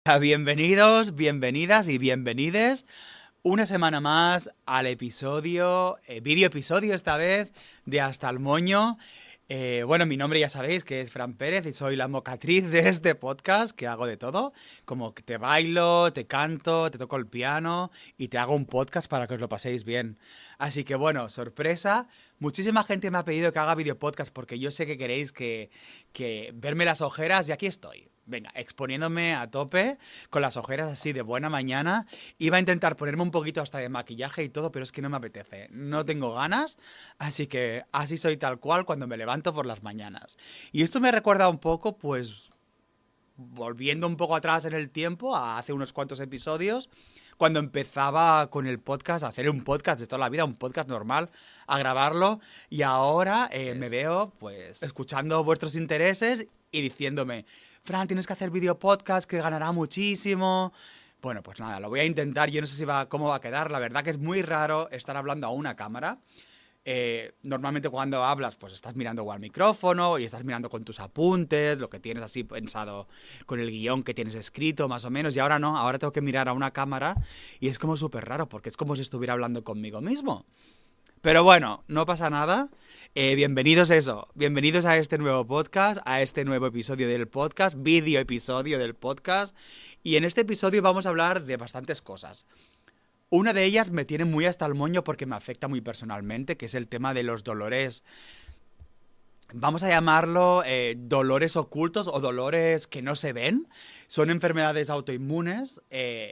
Bienvenidos, bienvenidas y bienvenides una semana más al episodio, vídeo episodio esta vez, de Hasta el Moño. Bueno, mi nombre ya sabéis que es Fran Pérez y soy la mocatriz de este podcast, que hago de todo, como que te bailo, te canto, te toco el piano y te hago un podcast para que os lo paséis bien. Así que bueno, sorpresa, muchísima gente me ha pedido que haga video podcast porque yo sé que queréis que verme las ojeras y aquí estoy. Venga, exponiéndome a tope, con las ojeras así de buena mañana. Iba a intentar ponerme un poquito hasta de maquillaje y todo, pero es que no me apetece. No tengo ganas, así que así soy tal cual cuando me levanto por las mañanas. Y esto me recuerda un poco, pues, volviendo un poco atrás en el tiempo, a hace unos cuantos episodios, cuando empezaba con el podcast, a hacer un podcast de toda la vida, un podcast normal, a grabarlo. Y ahora me veo, pues, escuchando vuestros intereses y diciéndome: Fran, tienes que hacer video podcast que ganará muchísimo. Bueno, pues nada, lo voy a intentar. Yo no sé cómo va a quedar. La verdad que es muy raro estar hablando a una cámara. Normalmente cuando hablas, pues estás mirando al micrófono y estás mirando con tus apuntes, lo que tienes así pensado con el guión que tienes escrito, más o menos. Y ahora no, ahora tengo que mirar a una cámara y es como súper raro porque es como si estuviera hablando conmigo mismo. Pero bueno, no pasa nada. Bienvenidos bienvenidos a este nuevo podcast, a este nuevo episodio del podcast, vídeo episodio del podcast. Y en este episodio vamos a hablar de bastantes cosas. Una de ellas me tiene muy hasta el moño porque me afecta muy personalmente, que es el tema de los dolores. Vamos a llamarlo dolores ocultos o dolores que no se ven. Son enfermedades autoinmunes.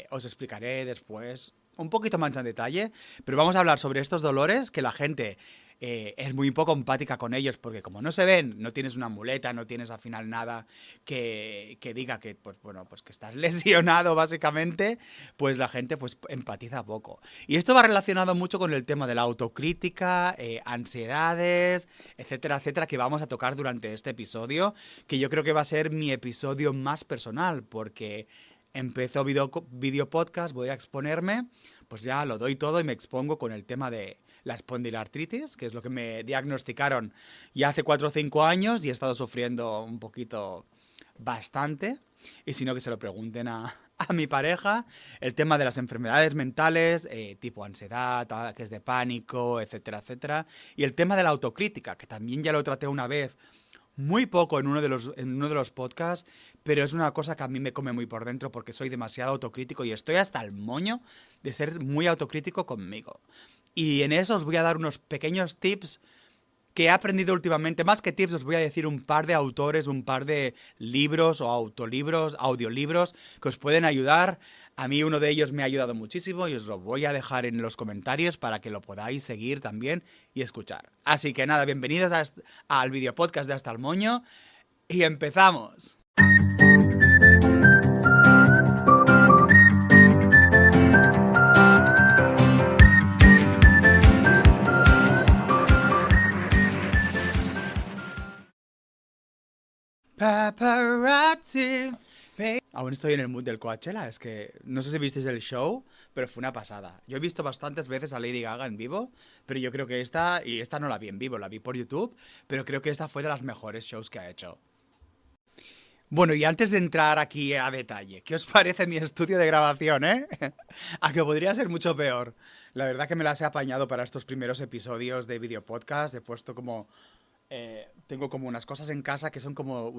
Os explicaré después un poquito más en detalle, pero vamos a hablar sobre estos dolores que la gente es muy poco empática con ellos, porque como no se ven, no tienes una muleta, no tienes al final nada que diga que, pues bueno, pues que estás lesionado básicamente, pues la gente pues empatiza poco. Y esto va relacionado mucho con el tema de la autocrítica, ansiedades, etcétera, etcétera, que vamos a tocar durante este episodio, que yo creo que va a ser mi episodio más personal, porque empezó video podcast, voy a exponerme, pues ya lo doy todo y me expongo con el tema de la espondilartritis, que es lo que me diagnosticaron ya hace 4 o 5 años y he estado sufriendo un poquito bastante. Y si no, que se lo pregunten a mi pareja. El tema de las enfermedades mentales, tipo ansiedad, ataques de pánico, etcétera, etcétera. Y el tema de la autocrítica, que también ya lo traté una vez, muy poco en uno de los podcasts, pero es una cosa que a mí me come muy por dentro porque soy demasiado autocrítico y estoy hasta el moño de ser muy autocrítico conmigo. Y en eso os voy a dar unos pequeños tips que he aprendido últimamente. Más que tips, os voy a decir un par de autores, un par de libros o autolibros, audiolibros que os pueden ayudar. A mí uno de ellos me ha ayudado muchísimo y os lo voy a dejar en los comentarios para que lo podáis seguir también y escuchar. Así que nada, bienvenidos al video podcast de Hasta el Moño y empezamos. Paparazzi. Aún estoy en el mood del Coachella, es que no sé si visteis el show, pero fue una pasada. Yo he visto bastantes veces a Lady Gaga en vivo, pero yo creo que esta no la vi en vivo, la vi por YouTube, pero creo que esta fue de las mejores shows que ha hecho. Bueno, y antes de entrar aquí a detalle, ¿qué os parece mi estudio de grabación, A que podría ser mucho peor. La verdad que me las he apañado para estos primeros episodios de video podcast, he puesto como tengo como unas cosas en casa que son como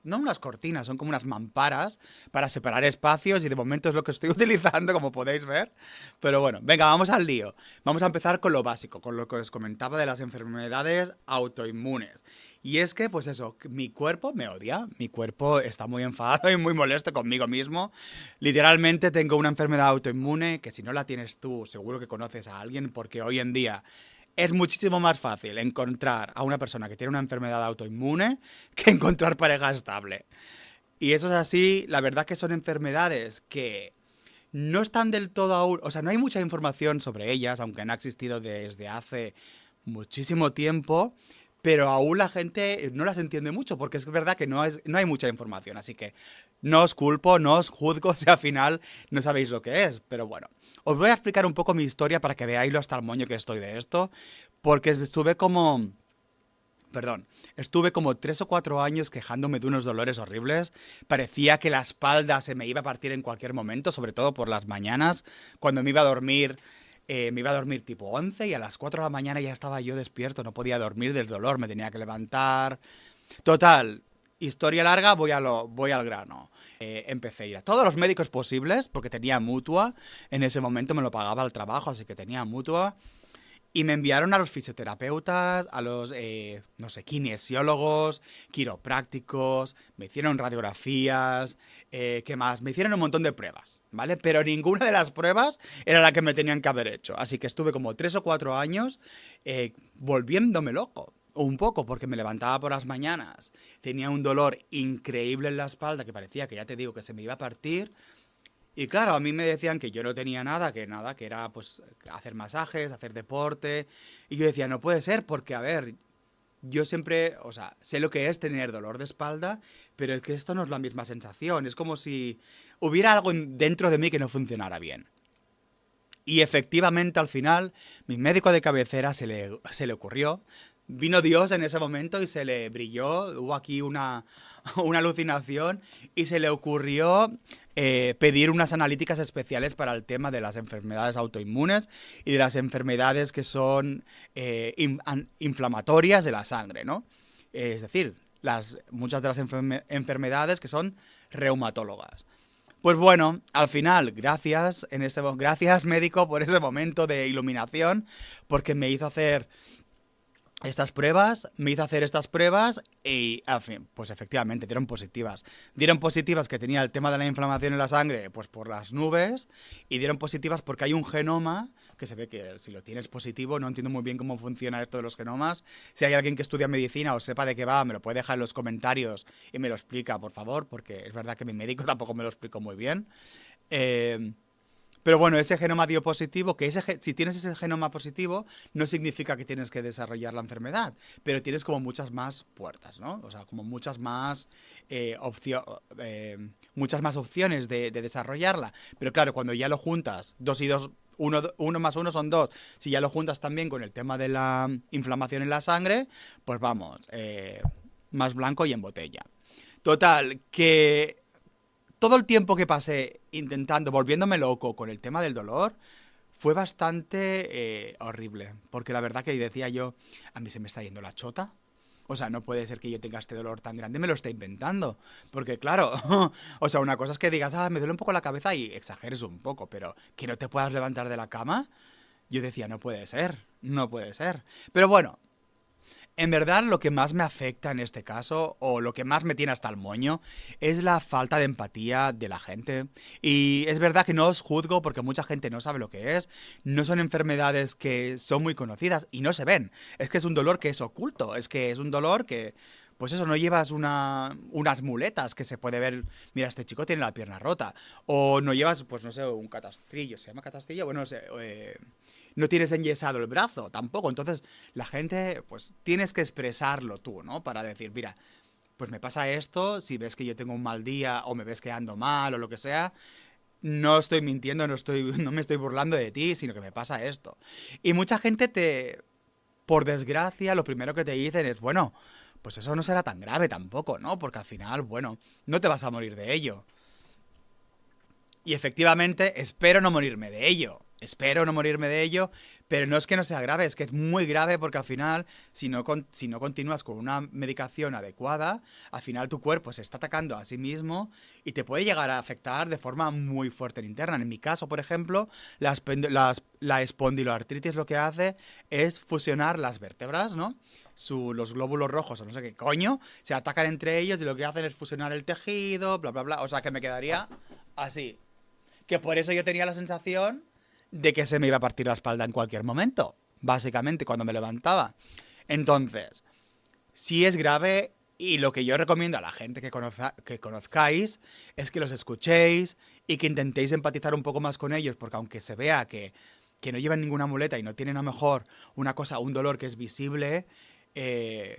no unas cortinas, son como unas mamparas para separar espacios y de momento es lo que estoy utilizando, como podéis ver. Pero bueno, venga, vamos al lío. Vamos a empezar con lo básico, con lo que os comentaba de las enfermedades autoinmunes. Y es que, pues eso, mi cuerpo me odia, mi cuerpo está muy enfadado y muy molesto conmigo mismo. Literalmente tengo una enfermedad autoinmune que si no la tienes tú, seguro que conoces a alguien porque hoy en día es muchísimo más fácil encontrar a una persona que tiene una enfermedad autoinmune que encontrar pareja estable. Y eso es así, la verdad que son enfermedades que no están del todo aún, o sea, no hay mucha información sobre ellas, aunque han existido desde hace muchísimo tiempo, pero aún la gente no las entiende mucho, porque es verdad que no hay mucha información, así que no os culpo, no os juzgo si al final no sabéis lo que es, pero bueno. Os voy a explicar un poco mi historia para que veáis lo hasta el moño que estoy de esto, porque estuve como perdón, estuve como 3 o 4 años quejándome de unos dolores horribles. Parecía que la espalda se me iba a partir en cualquier momento, sobre todo por las mañanas, cuando me iba a dormir. Me iba a dormir tipo 11 y a las 4 de la mañana ya estaba yo despierto, no podía dormir del dolor, me tenía que levantar. Total, historia larga, voy al grano. Empecé a ir a todos los médicos posibles porque tenía mutua. En ese momento me lo pagaba el trabajo, así que tenía mutua. Y me enviaron a los fisioterapeutas, a los, no sé, kinesiólogos, quiroprácticos, me hicieron radiografías, ¿qué más? Me hicieron un montón de pruebas, ¿vale? Pero ninguna de las pruebas era la que me tenían que haber hecho. Así que estuve como 3 o 4 años volviéndome loco. Un poco, porque me levantaba por las mañanas, tenía un dolor increíble en la espalda que parecía que ya te digo que se me iba a partir. Y claro, a mí me decían que yo no tenía nada, que era pues hacer masajes, hacer deporte. Y yo decía, no puede ser, porque a ver, yo siempre, o sea, sé lo que es tener dolor de espalda, pero es que esto no es la misma sensación. Es como si hubiera algo dentro de mí que no funcionara bien. Y efectivamente al final, mi médico de cabecera se le ocurrió. Vino Dios en ese momento y se le brilló, hubo aquí una alucinación y se le ocurrió pedir unas analíticas especiales para el tema de las enfermedades autoinmunes y de las enfermedades que son inflamatorias de la sangre, ¿no? Es decir, muchas de las enfermedades que son reumatólogas. Pues bueno, al final, gracias médico por ese momento de iluminación, porque me hizo hacer estas pruebas, me hice hacer estas pruebas y, al fin, pues efectivamente, dieron positivas. Dieron positivas que tenía el tema de la inflamación en la sangre, pues por las nubes, y dieron positivas porque hay un genoma, que se ve que si lo tienes positivo, no entiendo muy bien cómo funciona esto de los genomas. Si hay alguien que estudia medicina o sepa de qué va, me lo puede dejar en los comentarios y me lo explica, por favor, porque es verdad que mi médico tampoco me lo explicó muy bien. Pero bueno, ese genoma dio positivo, que si tienes ese genoma positivo, no significa que tienes que desarrollar la enfermedad, pero tienes como muchas más puertas, ¿no? O sea, como muchas más opciones de desarrollarla. Pero claro, cuando ya lo juntas, 2 y 2, 1 más 1 son 2, si ya lo juntas también con el tema de la inflamación en la sangre, pues vamos, más blanco y en botella. Total, que todo el tiempo que pasé volviéndome loco con el tema del dolor, fue bastante horrible. Porque la verdad que decía yo, a mí se me está yendo la chota. O sea, no puede ser que yo tenga este dolor tan grande, me lo está inventando. Porque claro, o sea, una cosa es que digas, me duele un poco la cabeza y exageres un poco, pero que no te puedas levantar de la cama, yo decía, no puede ser, no puede ser. Pero bueno, en verdad, lo que más me afecta en este caso, o lo que más me tiene hasta el moño, es la falta de empatía de la gente. Y es verdad que no os juzgo porque mucha gente no sabe lo que es. No son enfermedades que son muy conocidas y no se ven. Es que es un dolor que es oculto. Es que es un dolor que, pues eso, no llevas unas muletas que se puede ver. Mira, este chico tiene la pierna rota. O no llevas, pues no sé, un catastrillo. ¿Se llama catastrillo? Bueno, no sé. No tienes enyesado el brazo tampoco. Entonces, la gente, pues tienes que expresarlo tú, ¿no? Para decir, mira, pues me pasa esto, si ves que yo tengo un mal día o me ves que ando mal o lo que sea, no estoy mintiendo, no me estoy burlando de ti, sino que me pasa esto. Y mucha gente por desgracia, lo primero que te dicen es, bueno, pues eso no será tan grave tampoco, ¿no? Porque al final, bueno, no te vas a morir de ello. Y efectivamente, espero no morirme de ello. Espero no morirme de ello, pero no es que no sea grave, es que es muy grave porque al final, si no continúas con una medicación adecuada, al final tu cuerpo se está atacando a sí mismo y te puede llegar a afectar de forma muy fuerte interna. En mi caso, por ejemplo, la espondiloartritis lo que hace es fusionar las vértebras, ¿no? Los glóbulos rojos o no sé qué coño, se atacan entre ellos y lo que hacen es fusionar el tejido, bla, bla, bla. O sea que me quedaría así. Que por eso yo tenía la sensación de que se me iba a partir la espalda en cualquier momento, básicamente cuando me levantaba. Entonces, si es grave y lo que yo recomiendo a la gente que conozcáis es que los escuchéis y que intentéis empatizar un poco más con ellos, porque aunque se vea que no llevan ninguna muleta y no tienen a lo mejor un dolor que es visible,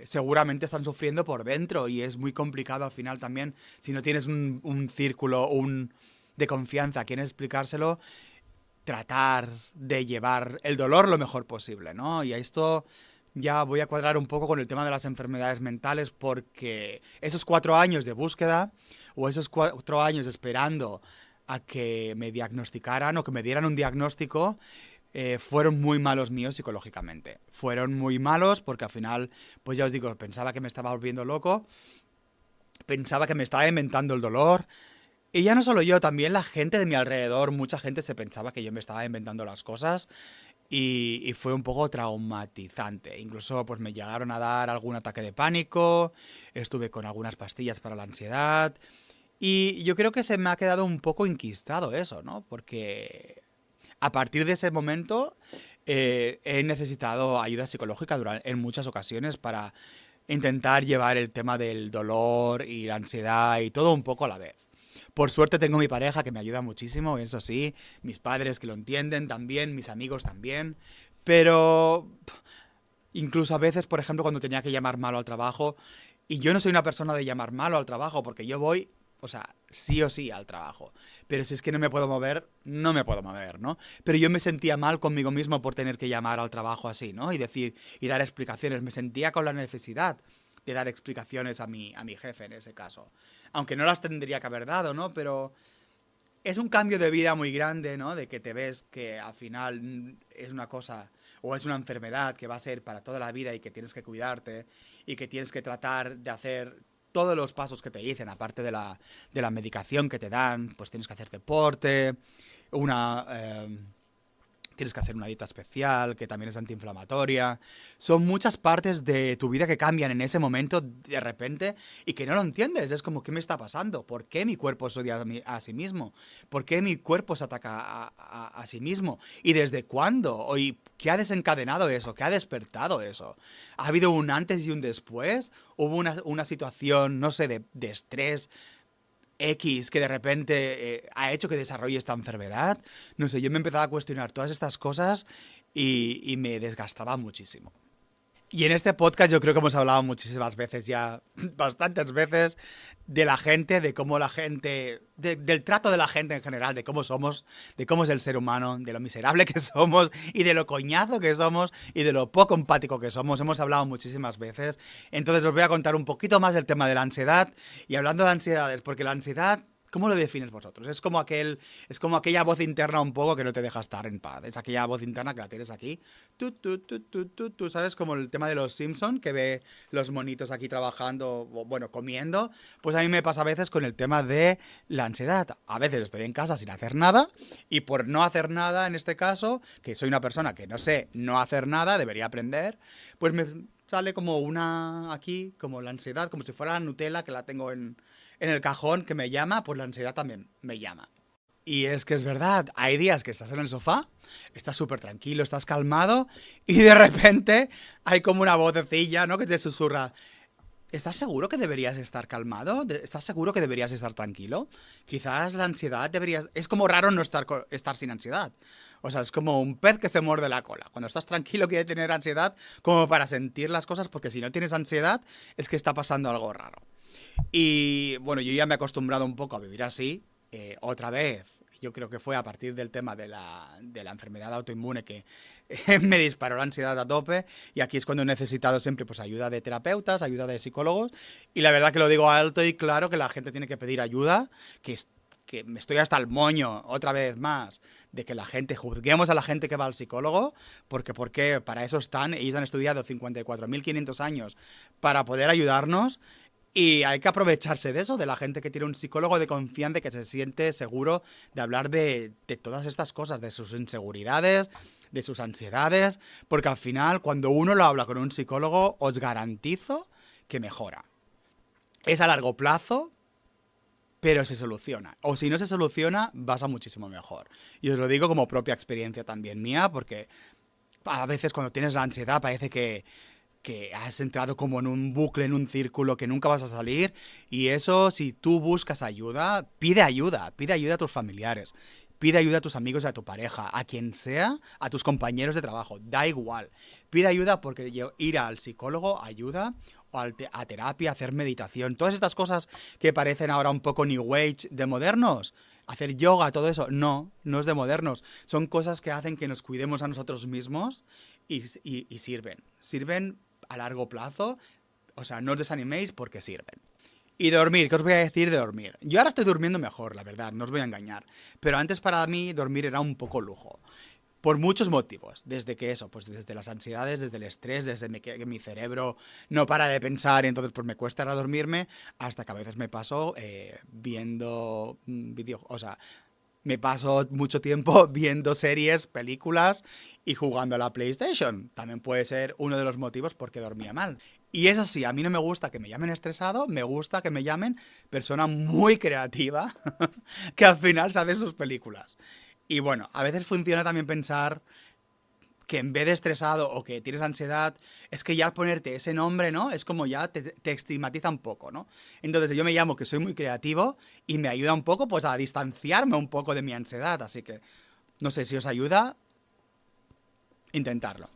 seguramente están sufriendo por dentro y es muy complicado al final también si no tienes un círculo de confianza a quien explicárselo, tratar de llevar el dolor lo mejor posible, ¿no? Y a esto ya voy a cuadrar un poco con el tema de las enfermedades mentales porque esos 4 años de búsqueda o esos 4 años esperando a que me diagnosticaran o que me dieran un diagnóstico fueron muy malos míos psicológicamente. Fueron muy malos porque al final, pues ya os digo, pensaba que me estaba volviendo loco, pensaba que me estaba inventando el dolor. Y ya no solo yo, también la gente de mi alrededor, mucha gente se pensaba que yo me estaba inventando las cosas y fue un poco traumatizante. Incluso pues me llegaron a dar algún ataque de pánico, estuve con algunas pastillas para la ansiedad y yo creo que se me ha quedado un poco enquistado eso, ¿no? Porque a partir de ese momento he necesitado ayuda psicológica en muchas ocasiones para intentar llevar el tema del dolor y la ansiedad y todo un poco a la vez. Por suerte tengo mi pareja que me ayuda muchísimo, eso sí, mis padres que lo entienden también, mis amigos también, pero incluso a veces, por ejemplo, cuando tenía que llamar malo al trabajo, y yo no soy una persona de llamar malo al trabajo, porque yo voy, o sea, sí o sí al trabajo, pero si es que no me puedo mover, no me puedo mover, ¿no? Pero yo me sentía mal conmigo mismo por tener que llamar al trabajo así, ¿no? Y decir, y dar explicaciones, me sentía con la necesidad de dar explicaciones a mi jefe en ese caso. Aunque no las tendría que haber dado, ¿no? Pero es un cambio de vida muy grande, ¿no? De que te ves que al final es una cosa o es una enfermedad que va a ser para toda la vida y que tienes que cuidarte y que tienes que tratar de hacer todos los pasos que te dicen, aparte de la medicación que te dan, pues tienes que hacer deporte, una... tienes que hacer una dieta especial, que también es antiinflamatoria. Son muchas partes de tu vida que cambian en ese momento de repente y que no lo entiendes. Es como, ¿qué me está pasando? ¿Por qué mi cuerpo se odia a sí mismo? ¿Por qué mi cuerpo se ataca a sí mismo? ¿Y desde cuándo? ¿Y qué ha desencadenado eso? ¿Qué ha despertado eso? ¿Ha habido un antes y un después? ¿Hubo una situación, no sé, de estrés X que de repente ha hecho que desarrolle esta enfermedad? No sé, yo me empezaba a cuestionar todas estas cosas y me desgastaba muchísimo. Y en este podcast yo creo que hemos hablado muchísimas veces ya, bastantes veces, de la gente, de cómo la gente, del trato de la gente en general, de cómo somos, de cómo es el ser humano, de lo miserable que somos y de lo coñazo que somos y de lo poco empático que somos. Hemos hablado muchísimas veces. Entonces os voy a contar un poquito más del tema de la ansiedad. Y hablando de ansiedades, porque la ansiedad... ¿Cómo lo defines vosotros? Es como aquella voz interna un poco que no te deja estar en paz. Es aquella voz interna que la tienes aquí. Tú, ¿sabes? Como el tema de los Simpson, que ve los monitos aquí trabajando, bueno, comiendo. Pues a mí me pasa a veces con el tema de la ansiedad. A veces estoy en casa sin hacer nada y por no hacer nada, en este caso, que soy una persona que no sé no hacer nada, debería aprender, pues me sale como una aquí, como la ansiedad, como si fuera la Nutella que la tengo en el cajón que me llama, pues la ansiedad también me llama. Y es que es verdad, hay días que estás en el sofá, estás súper tranquilo, estás calmado y de repente hay como una vocecilla, ¿no? Que te susurra, ¿estás seguro que deberías estar calmado? ¿Estás seguro que deberías estar tranquilo? Quizás la ansiedad deberías... Es como raro no estar sin ansiedad. O sea, es como un pez que se muerde la cola. Cuando estás tranquilo quiere tener ansiedad como para sentir las cosas, porque si no tienes ansiedad es que está pasando algo raro. Y bueno, yo ya me he acostumbrado un poco a vivir así. Otra vez, yo creo que fue a partir del tema de la enfermedad autoinmune que me disparó la ansiedad a tope. Y aquí es cuando he necesitado siempre pues ayuda de terapeutas, ayuda de psicólogos. Y la verdad que lo digo alto y claro que la gente tiene que pedir ayuda, que me estoy hasta el moño, otra vez más, de que la gente, juzguemos a la gente que va al psicólogo, porque para eso están, ellos han estudiado 54.500 años para poder ayudarnos. Y hay que aprovecharse de eso, de la gente que tiene un psicólogo de confianza, que se siente seguro de hablar de todas estas cosas, de sus inseguridades, de sus ansiedades, porque al final, cuando uno lo habla con un psicólogo, os garantizo que mejora. Es a largo plazo, pero se soluciona. O si no se soluciona, vas a muchísimo mejor. Y os lo digo como propia experiencia también mía, porque a veces cuando tienes la ansiedad parece que has entrado como en un bucle, en un círculo que nunca vas a salir. Y eso, si tú buscas ayuda, pide ayuda a tus familiares, pide ayuda a tus amigos y a tu pareja, a quien sea, a tus compañeros de trabajo, da igual. Pide ayuda porque ir al psicólogo ayuda, o a terapia, hacer meditación, todas estas cosas que parecen ahora un poco new age de modernos. Hacer yoga, todo eso, no es de modernos. Son cosas que hacen que nos cuidemos a nosotros mismos y sirven. Sirven a largo plazo. O sea, no os desaniméis porque sirven. Y dormir, ¿qué os voy a decir de dormir? Yo ahora estoy durmiendo mejor, la verdad, no os voy a engañar. Pero antes para mí dormir era un poco lujo. Por muchos motivos. Desde que eso, pues desde las ansiedades, desde el estrés, desde que mi cerebro no para de pensar y entonces pues me cuesta ahora dormirme, hasta que a veces me paso viendo vídeos, o sea, me paso mucho tiempo viendo series, películas y jugando a la PlayStation. También puede ser uno de los motivos por qué dormía mal. Y eso sí, a mí no me gusta que me llamen estresado, me gusta que me llamen persona muy creativa que al final se hace sus películas. Y bueno, a veces funciona también pensar que en vez de estresado o que tienes ansiedad, es que ya ponerte ese nombre, ¿no? Es como ya te estigmatiza un poco, ¿no? Entonces yo me llamo que soy muy creativo y me ayuda un poco pues a distanciarme un poco de mi ansiedad. Así que, no sé si os ayuda, intentarlo.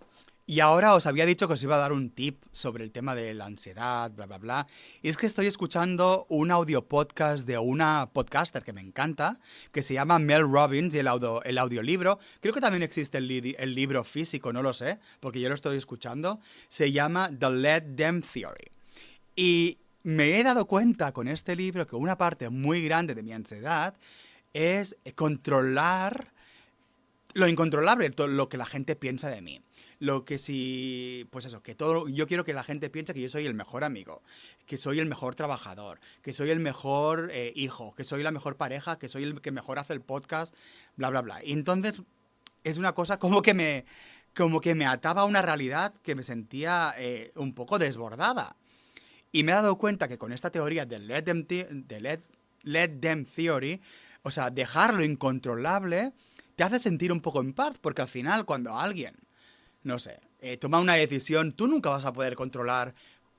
Y ahora os había dicho que os iba a dar un tip sobre el tema de la ansiedad, bla, bla, bla. Y es que estoy escuchando un audio podcast de una podcaster que me encanta, que se llama Mel Robbins, y el audiolibro, creo que también existe el libro físico, no lo sé, porque yo lo estoy escuchando, se llama The Let Them Theory. Y me he dado cuenta con este libro que una parte muy grande de mi ansiedad es controlar lo incontrolable, lo que la gente piensa de mí. Lo que si, pues eso, que todo, yo quiero que la gente piense que yo soy el mejor amigo, que soy el mejor trabajador, que soy el mejor hijo, que soy la mejor pareja, que soy el que mejor hace el podcast, bla, bla, bla. Y entonces es una cosa como que me ataba a una realidad que me sentía un poco desbordada. Y me he dado cuenta que con esta teoría de Let Them Theory, o sea, dejar lo incontrolable, te hace sentir un poco en paz, porque al final cuando alguien, no sé, toma una decisión, tú nunca vas a poder controlar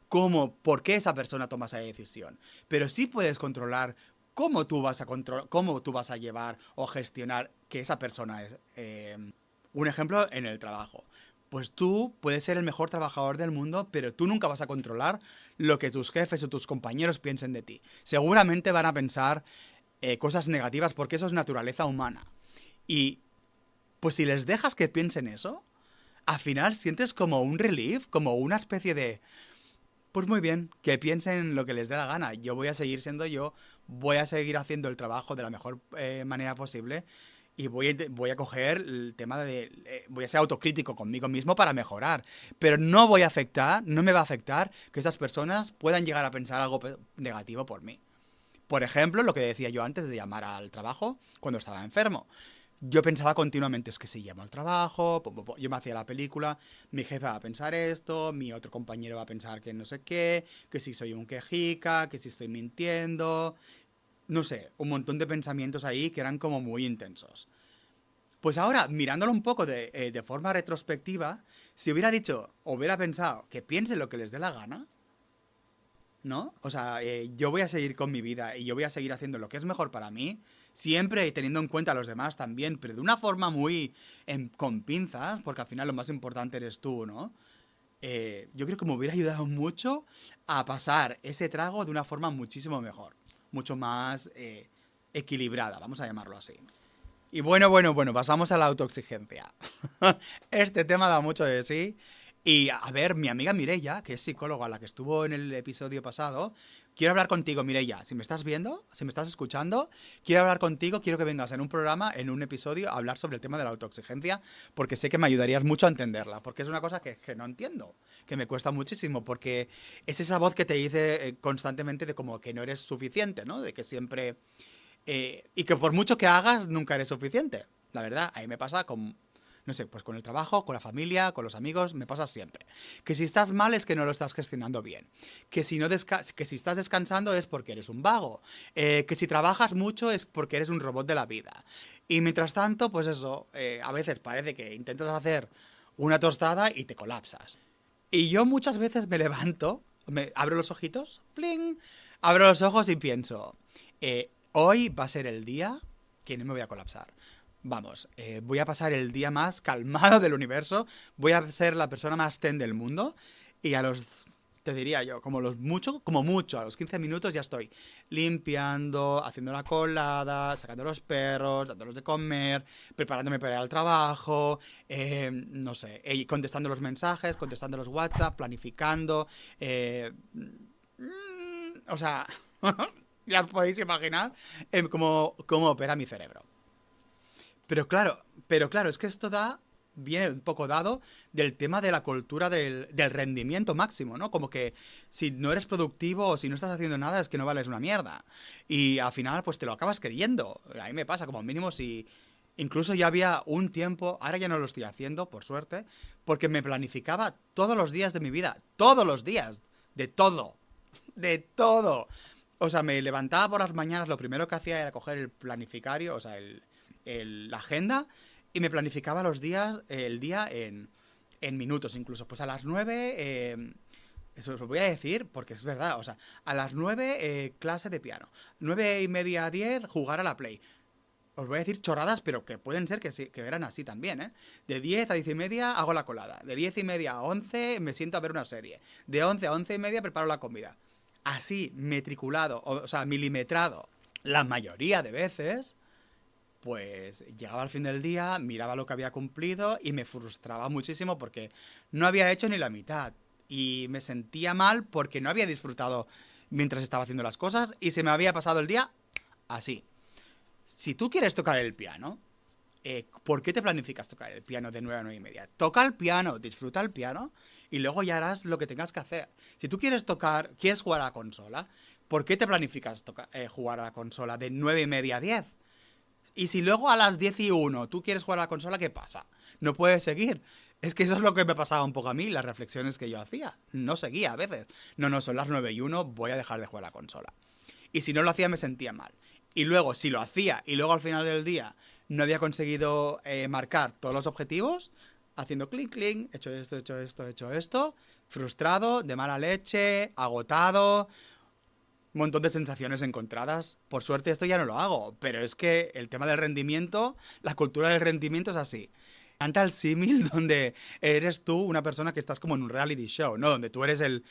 por qué esa persona toma esa decisión, pero sí puedes controlar cómo tú vas a llevar o gestionar que esa persona es. Un ejemplo en el trabajo. Pues tú puedes ser el mejor trabajador del mundo, pero tú nunca vas a controlar lo que tus jefes o tus compañeros piensen de ti. Seguramente van a pensar cosas negativas porque eso es naturaleza humana. Y pues si les dejas que piensen eso, al final sientes como un relief, como una especie de... Pues muy bien, que piensen lo que les dé la gana. Yo voy a seguir siendo yo, voy a seguir haciendo el trabajo de la mejor manera posible y voy a coger el tema de... voy a ser autocrítico conmigo mismo para mejorar. Pero no me va a afectar que esas personas puedan llegar a pensar algo negativo por mí. Por ejemplo, lo que decía yo antes de llamar al trabajo cuando estaba enfermo. Yo pensaba continuamente, es que si llamo al trabajo, yo me hacía la película, mi jefe va a pensar esto, mi otro compañero va a pensar que no sé qué, que si soy un quejica, que si estoy mintiendo, no sé, un montón de pensamientos ahí que eran como muy intensos. Pues ahora, mirándolo un poco de forma retrospectiva, si hubiera dicho, o hubiera pensado que piensen lo que les dé la gana, ¿no? O sea, yo voy a seguir con mi vida y yo voy a seguir haciendo lo que es mejor para mí, siempre teniendo en cuenta a los demás también, pero de una forma muy con pinzas, porque al final lo más importante eres tú, ¿no? Yo creo que me hubiera ayudado mucho a pasar ese trago de una forma muchísimo mejor, mucho más equilibrada, vamos a llamarlo así. Y bueno, pasamos a la autoexigencia. Este tema da mucho de sí. Y a ver, mi amiga Mireia, que es psicóloga, la que estuvo en el episodio pasado, quiero hablar contigo, Mireia. Si me estás viendo, si me estás escuchando, quiero hablar contigo, quiero que vengas en un programa, en un episodio, a hablar sobre el tema de la autoexigencia, porque sé que me ayudarías mucho a entenderla, porque es una cosa que no entiendo, que me cuesta muchísimo, porque es esa voz que te dice constantemente de como que no eres suficiente, ¿no? De que siempre... y que por mucho que hagas, nunca eres suficiente. La verdad, a mí me pasa con... No sé, pues con el trabajo, con la familia, con los amigos, me pasa siempre. Que si estás mal es que no lo estás gestionando bien. Que si, no que si estás descansando es porque eres un vago. Que si trabajas mucho es porque eres un robot de la vida. Y mientras tanto, pues eso, a veces parece que intentas hacer una tostada y te colapsas. Y yo muchas veces me levanto, me abro los ojitos, ¡fling! Abro los ojos y pienso, hoy va a ser el día que no me voy a colapsar. Vamos, voy a pasar el día más calmado del universo, voy a ser la persona más zen del mundo y a los te diría yo, como mucho, a los 15 minutos ya estoy limpiando, haciendo la colada, sacando a los perros, dándolos de comer, preparándome para ir al trabajo, no sé, contestando los mensajes, contestando los WhatsApp, planificando, o sea, ya os podéis imaginar cómo opera mi cerebro. Pero claro, es que viene un poco dado del tema de la cultura del rendimiento máximo, ¿no? Como que si no eres productivo o si no estás haciendo nada es que no vales una mierda. Y al final, pues te lo acabas creyendo. A mí me pasa, como mínimo, si... Incluso ya había un tiempo, ahora ya no lo estoy haciendo, por suerte, porque me planificaba todos los días de mi vida. Todos los días. De todo. De todo. O sea, me levantaba por las mañanas, lo primero que hacía era coger el planificario, o sea, la agenda, y me planificaba el día en minutos incluso. Pues a las 9, eso os lo voy a decir porque es verdad, o sea, a las 9 clase de piano, 9:30 a 10 jugar a la Play. Os voy a decir chorradas, pero que pueden ser que eran así también, ¿eh? De 10 a 10:30 hago la colada. De 10:30 a 11 me siento a ver una serie. De 11 a 11:30 preparo la comida. Así, metriculado, o sea, milimetrado. La mayoría de veces, pues llegaba al fin del día, miraba lo que había cumplido y me frustraba muchísimo porque no había hecho ni la mitad. Y me sentía mal porque no había disfrutado mientras estaba haciendo las cosas y se me había pasado el día así. Si tú quieres tocar el piano, ¿por qué te planificas tocar el piano de 9 a 9:30? Toca el piano, disfruta el piano y luego ya harás lo que tengas que hacer. Si tú quieres jugar a la consola, ¿por qué te planificas jugar a la consola de 9:30 a 10? Y si luego a las 10:01 tú quieres jugar a la consola, ¿qué pasa? No puedes seguir. Es que eso es lo que me pasaba un poco a mí, las reflexiones que yo hacía. No seguía a veces. No, son las 9:01, voy a dejar de jugar a la consola. Y si no lo hacía me sentía mal. Y luego, si lo hacía y luego al final del día no había conseguido marcar todos los objetivos, haciendo clink, clink, hecho esto, frustrado, de mala leche, agotado, un montón de sensaciones encontradas. Por suerte esto ya no lo hago, pero es que el tema del rendimiento, la cultura del rendimiento es así. Canta el símil donde eres tú una persona que estás como en un reality show, ¿no? Donde tú eres el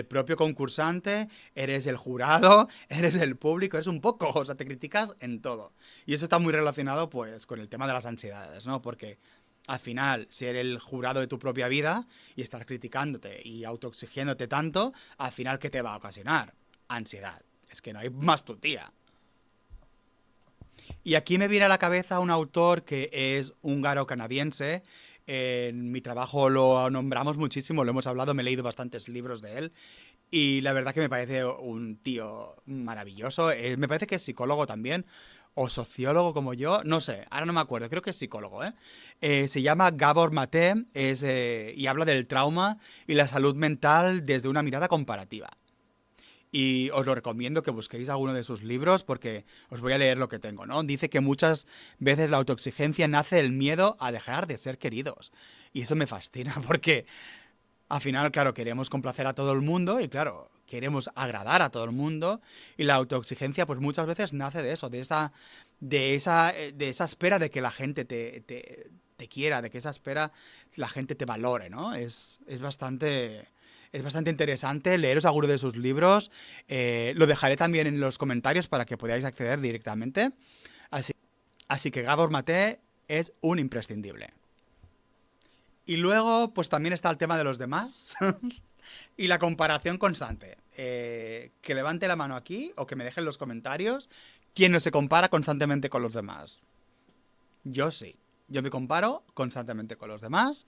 propio concursante, eres el jurado, eres el público, eres un poco, o sea, te criticas en todo. Y eso está muy relacionado, pues, con el tema de las ansiedades, ¿no? Porque al final, ser el jurado de tu propia vida y estar criticándote y autoexigiéndote tanto, al final, ¿qué te va a ocasionar? Ansiedad. Es que no hay más tu tía. Y aquí me viene a la cabeza un autor que es húngaro-canadiense. En mi trabajo lo nombramos muchísimo, lo hemos hablado, me he leído bastantes libros de él. Y la verdad que me parece un tío maravilloso. Me parece que es psicólogo también. O sociólogo como yo. No sé, ahora no me acuerdo. Creo que es psicólogo, ¿eh? Se llama Gabor Maté y habla del trauma y la salud mental desde una mirada comparativa. Y os lo recomiendo que busquéis alguno de sus libros porque os voy a leer lo que tengo, ¿no? Dice que muchas veces la autoexigencia nace del miedo a dejar de ser queridos. Y eso me fascina porque al final, claro, queremos complacer a todo el mundo y, claro, queremos agradar a todo el mundo. Y la autoexigencia, pues muchas veces nace de eso, de esa espera de que la gente te quiera, de que esa espera la gente te valore, ¿no? Es bastante interesante leeros alguno de sus libros. Lo dejaré también en los comentarios para que podáis acceder directamente. Así que Gabor Maté es un imprescindible. Y luego, pues también está el tema de los demás y la comparación constante. Que levante la mano aquí o que me deje en los comentarios quién no se compara constantemente con los demás. Yo sí. Yo me comparo constantemente con los demás.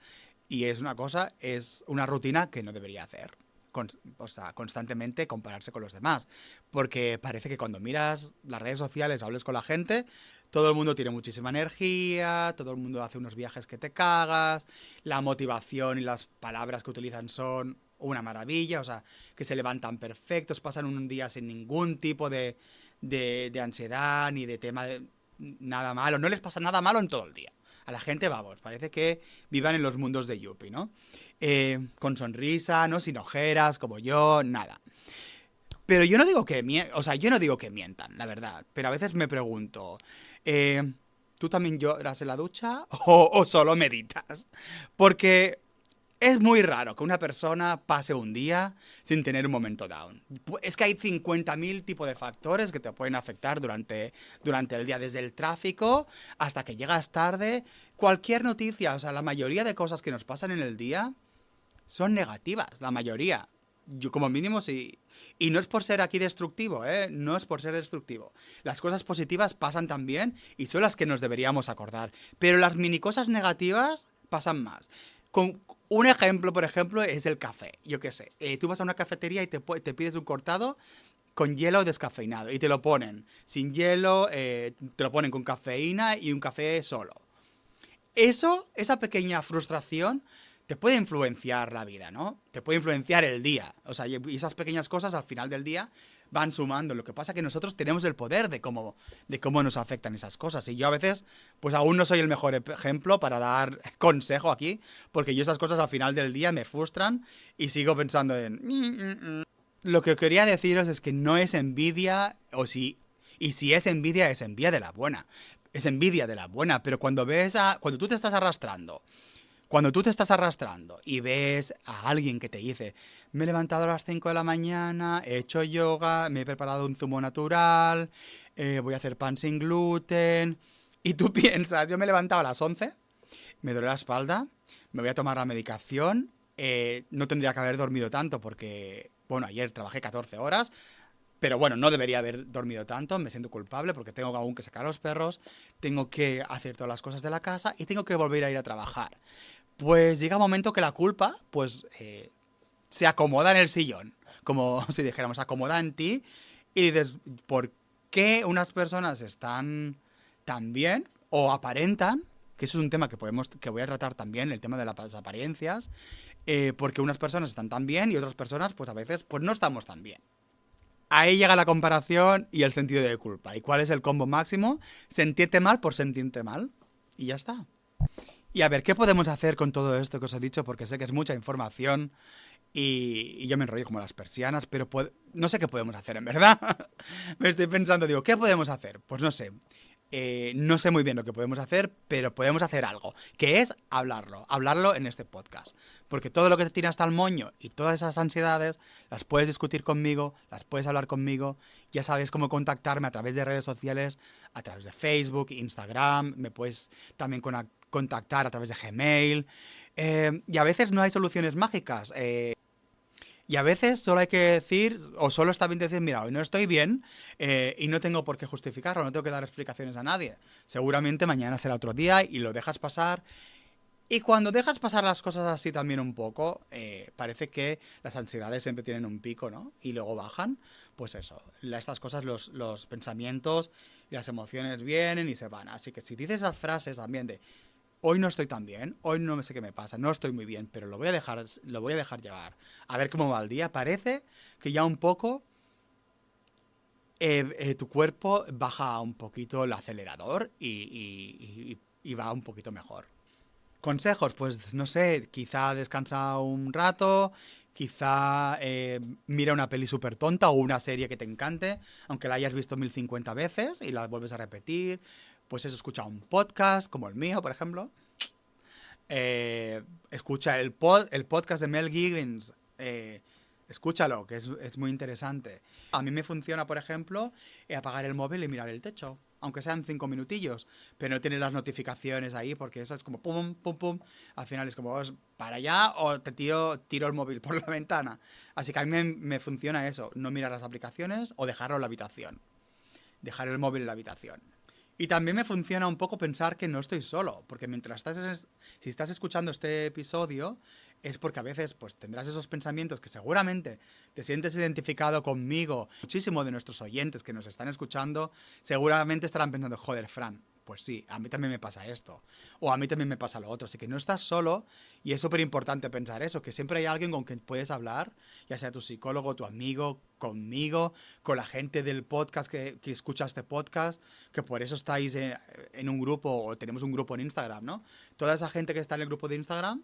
Y es una rutina que no debería hacer. O sea, constantemente compararse con los demás. Porque parece que cuando miras las redes sociales, hables con la gente, todo el mundo tiene muchísima energía, todo el mundo hace unos viajes que te cagas, la motivación y las palabras que utilizan son una maravilla, o sea, que se levantan perfectos, pasan un día sin ningún tipo de ansiedad ni de tema de nada malo. No les pasa nada malo en todo el día. A la gente, vamos, parece que vivan en los mundos de Yuppie, ¿no? Con sonrisa, ¿no? Sin ojeras, como yo, nada. Pero yo no digo que mientan, la verdad. Pero a veces me pregunto, ¿tú también lloras en la ducha o solo meditas? Porque Es muy raro que una persona pase un día sin tener un momento down. Es que hay 50.000 tipos de factores que te pueden afectar durante el día, desde el tráfico hasta que llegas tarde. Cualquier noticia, o sea, la mayoría de cosas que nos pasan en el día son negativas, la mayoría. Yo como mínimo sí. Y no es por ser aquí destructivo, ¿eh? No es por ser destructivo. Las cosas positivas pasan también y son las que nos deberíamos acordar. Pero las mini cosas negativas pasan más. Con un ejemplo, por ejemplo, es el café. Yo qué sé, tú vas a una cafetería y te pides un cortado con hielo descafeinado y te lo ponen sin hielo, te lo ponen con cafeína y un café solo. Esa pequeña frustración te puede influenciar la vida, ¿no? Te puede influenciar el día. O sea, y esas pequeñas cosas al final del día van sumando. Lo que pasa es que nosotros tenemos el poder de cómo nos afectan esas cosas. Y yo a veces, pues aún no soy el mejor ejemplo para dar consejo aquí, porque yo esas cosas al final del día me frustran y sigo pensando en... Lo que quería deciros es que no es envidia, y si es envidia de la buena. Es envidia de la buena, pero cuando tú te estás arrastrando, y ves a alguien que te dice, me he levantado a las 5 de la mañana, he hecho yoga, me he preparado un zumo natural, voy a hacer pan sin gluten, y tú piensas, yo me he levantado a las 11, me duele la espalda, me voy a tomar la medicación, no tendría que haber dormido tanto porque, bueno, ayer trabajé 14 horas, pero bueno, no debería haber dormido tanto, me siento culpable porque tengo aún que sacar a los perros, tengo que hacer todas las cosas de la casa y tengo que volver a ir a trabajar. Pues llega un momento que la culpa, pues, se acomoda en el sillón. Como si dijéramos, se acomoda en ti. Y dices, ¿por qué unas personas están tan bien o aparentan? Que eso es un tema que voy a tratar también, el tema de las apariencias. Porque unas personas están tan bien y otras personas, pues a veces, pues no estamos tan bien. Ahí llega la comparación y el sentido de culpa. ¿Y cuál es el combo máximo? Sentirte mal por sentirte mal. Y ya está. Y a ver, ¿qué podemos hacer con todo esto que os he dicho? Porque sé que es mucha información y yo me enrollo como las persianas, pero no sé qué podemos hacer, en verdad. Me estoy pensando, digo, ¿qué podemos hacer? Pues no sé. No sé muy bien lo que podemos hacer, pero podemos hacer algo, que es hablarlo en este podcast. Porque todo lo que te tira hasta el moño y todas esas ansiedades las puedes discutir conmigo, las puedes hablar conmigo. Ya sabes cómo contactarme a través de redes sociales, a través de Facebook, Instagram, me puedes también contactar a través de Gmail. Y a veces no hay soluciones mágicas. Y a veces solo hay que decir, o solo está bien decir, mira, hoy no estoy bien y no tengo por qué justificarlo, no tengo que dar explicaciones a nadie. Seguramente mañana será otro día y lo dejas pasar. Y cuando dejas pasar las cosas así también un poco, parece que las ansiedades siempre tienen un pico, ¿no? Y luego bajan. Pues eso, estas cosas, los pensamientos y las emociones vienen y se van. Así que si dices esas frases también de hoy no estoy tan bien, hoy no sé qué me pasa, no estoy muy bien, pero lo voy a dejar llevar. A ver cómo va el día. Parece que ya un poco tu cuerpo baja un poquito el acelerador y va un poquito mejor. Consejos, pues no sé, quizá descansa un rato, quizá mira una peli súper tonta o una serie que te encante, aunque la hayas visto 1050 veces y la vuelves a repetir. Pues eso, escucha un podcast como el mío, por ejemplo. Escucha el podcast de Mel Gibson. Escúchalo, que es muy interesante. A mí me funciona, por ejemplo, apagar el móvil y mirar el techo. Aunque sean 5 minutillos. Pero no tienes las notificaciones ahí porque eso es como pum, pum, pum. Al final es como para allá o te tiro el móvil por la ventana. Así que a mí me funciona eso. No mirar las aplicaciones o dejarlo en la habitación. Dejar el móvil en la habitación. Y también me funciona un poco pensar que no estoy solo, porque si estás escuchando este episodio, es porque a veces pues tendrás esos pensamientos que seguramente te sientes identificado conmigo. Muchísimo de nuestros oyentes que nos están escuchando seguramente estarán pensando, joder, Fran, pues sí, a mí también me pasa esto, o a mí también me pasa lo otro, así que no estás solo y es súper importante pensar eso, que siempre hay alguien con quien puedes hablar, ya sea tu psicólogo, tu amigo, conmigo, con la gente del podcast que escucha este podcast, que por eso estáis en un grupo o tenemos un grupo en Instagram, ¿no? Toda esa gente que está en el grupo de Instagram,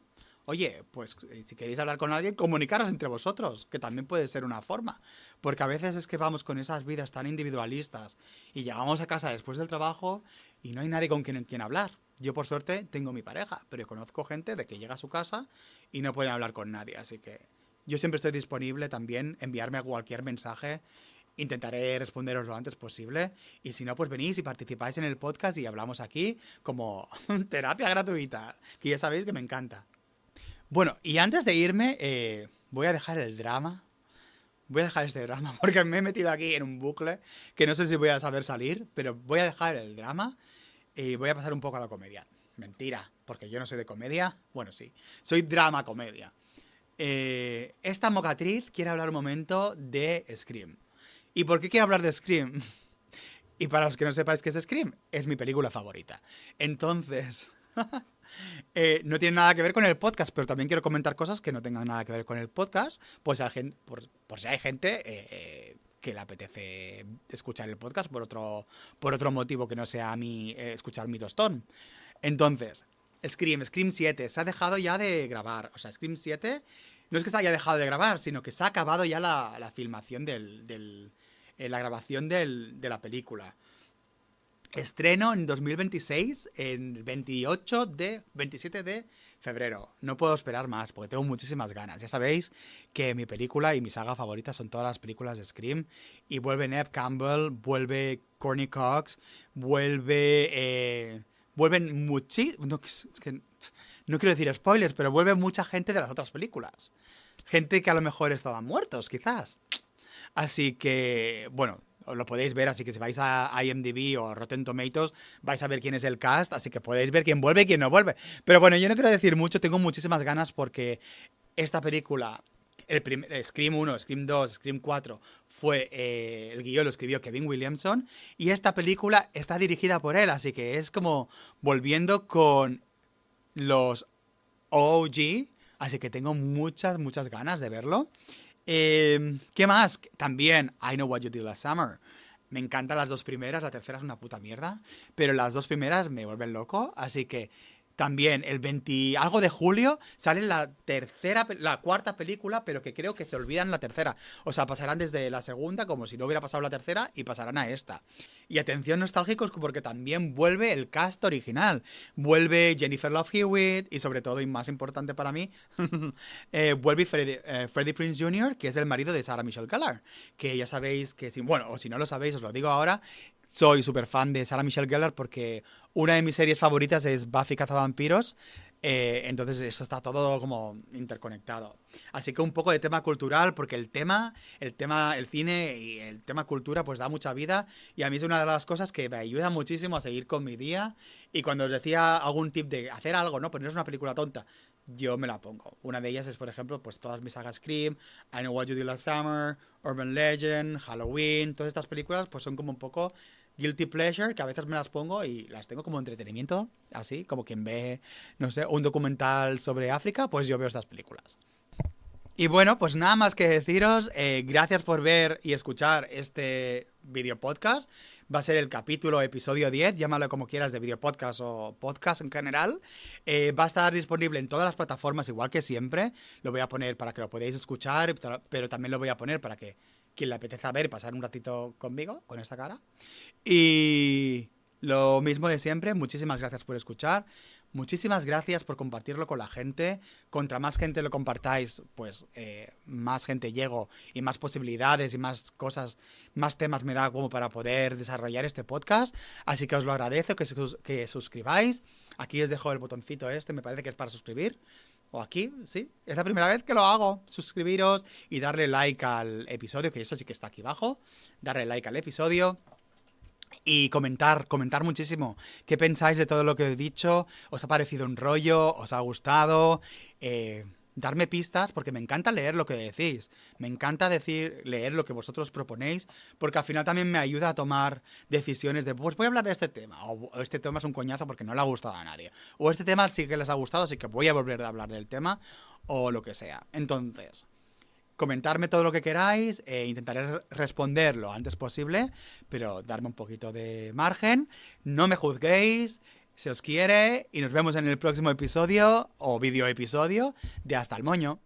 oye, pues si queréis hablar con alguien, comunicaros entre vosotros, que también puede ser una forma. Porque a veces es que vamos con esas vidas tan individualistas y llegamos a casa después del trabajo y no hay nadie con quien hablar. Yo, por suerte, tengo mi pareja, pero conozco gente de que llega a su casa y no pueden hablar con nadie. Así que yo siempre estoy disponible también, enviarme cualquier mensaje. Intentaré responderos lo antes posible. Y si no, pues venís y participáis en el podcast y hablamos aquí como terapia gratuita, que ya sabéis que me encanta. Bueno, y antes de irme, voy a dejar el drama. Voy a dejar este drama porque me he metido aquí en un bucle que no sé si voy a saber salir, pero voy a dejar el drama y voy a pasar un poco a la comedia. Mentira, porque yo no soy de comedia. Bueno, sí, soy drama comedia. Esta mocatriz quiere hablar un momento de Scream. ¿Y por qué quiero hablar de Scream? Y para los que no sepáis qué es Scream, es mi película favorita. Entonces, no tiene nada que ver con el podcast, pero también quiero comentar cosas que no tengan nada que ver con el podcast, pues por si hay gente que le apetece escuchar el podcast por otro motivo que no sea a mí escuchar mi tostón. Entonces, Scream 7, se ha dejado ya de grabar. O sea, Scream 7 no es que se haya dejado de grabar, sino que se ha acabado ya la filmación la grabación de la película. Estreno en 2026, en 27 de febrero. No puedo esperar más, porque tengo muchísimas ganas. Ya sabéis que mi película y mi saga favorita son todas las películas de Scream. Y vuelve Neve Campbell, vuelve Courtney Cox, vuelven muchísimos... No quiero decir spoilers, pero vuelve mucha gente de las otras películas. Gente que a lo mejor estaban muertos, quizás. Así que, bueno, lo podéis ver, así que si vais a IMDb o Rotten Tomatoes vais a ver quién es el cast, así que podéis ver quién vuelve y quién no vuelve. Pero bueno, yo no quiero decir mucho, tengo muchísimas ganas porque esta película, Scream 1, Scream 2, Scream 4, el guión lo escribió Kevin Williamson y esta película está dirigida por él, así que es como volviendo con los OG, así que tengo muchas ganas de verlo. ¿Qué más? También I Know What You Did Last Summer. Me encantan las dos primeras, la tercera es una puta mierda, pero las dos primeras me vuelven loco, así que también el 20 algo de julio sale la cuarta película, pero que creo que se olvidan la tercera. O sea, pasarán desde la segunda como si no hubiera pasado la tercera y pasarán a esta. Y atención nostálgicos porque también vuelve el cast original. Vuelve Jennifer Love Hewitt y sobre todo, y más importante para mí, vuelve Freddie Prinze Jr., que es el marido de Sarah Michelle Gellar. Que ya sabéis que, o si no lo sabéis, os lo digo ahora, soy súper fan de Sarah Michelle Gellar porque una de mis series favoritas es Buffy Cazavampiros. Entonces esto está todo como interconectado. Así que un poco de tema cultural, porque el cine y el tema cultura pues da mucha vida y a mí es una de las cosas que me ayuda muchísimo a seguir con mi día. Y cuando os decía algún tip de hacer algo, ¿no? Poneros una película tonta, yo me la pongo. Una de ellas es, por ejemplo, pues todas mis sagas Scream, I Know What You Did Last Summer, Urban Legend, Halloween, todas estas películas pues son como un poco guilty pleasure, que a veces me las pongo y las tengo como entretenimiento, así, como quien ve, no sé, un documental sobre África, pues yo veo estas películas. Y bueno, pues nada más que deciros, gracias por ver y escuchar este video podcast. Va a ser el episodio 10, llámalo como quieras, de video podcast o podcast en general. Va a estar disponible en todas las plataformas, igual que siempre. Lo voy a poner para que lo podáis escuchar, pero también lo voy a poner para que quien le apetezca ver y pasar un ratito conmigo, con esta cara. Y lo mismo de siempre, muchísimas gracias por escuchar. Muchísimas gracias por compartirlo con la gente. Contra más gente lo compartáis, pues más gente llego y más posibilidades y más cosas, más temas me da como para poder desarrollar este podcast. Así que os lo agradezco que suscribáis. Aquí os dejo el botoncito me parece que es para suscribir. O aquí, sí, es la primera vez que lo hago. Suscribiros y darle like al episodio, que eso sí que está aquí abajo. Darle like al episodio. Y comentar muchísimo. ¿Qué pensáis de todo lo que he dicho? ¿Os ha parecido un rollo? ¿Os ha gustado? Darme pistas, porque me encanta leer lo que decís. Me encanta leer lo que vosotros proponéis, porque al final también me ayuda a tomar decisiones de, pues voy a hablar de este tema, o este tema es un coñazo porque no le ha gustado a nadie. O este tema sí que les ha gustado, así que voy a volver a hablar del tema, o lo que sea. Entonces, comentarme todo lo que queráis, intentaré responder lo antes posible, pero darme un poquito de margen. No me juzguéis, se os quiere y nos vemos en el próximo episodio o video episodio de Hasta el Moño.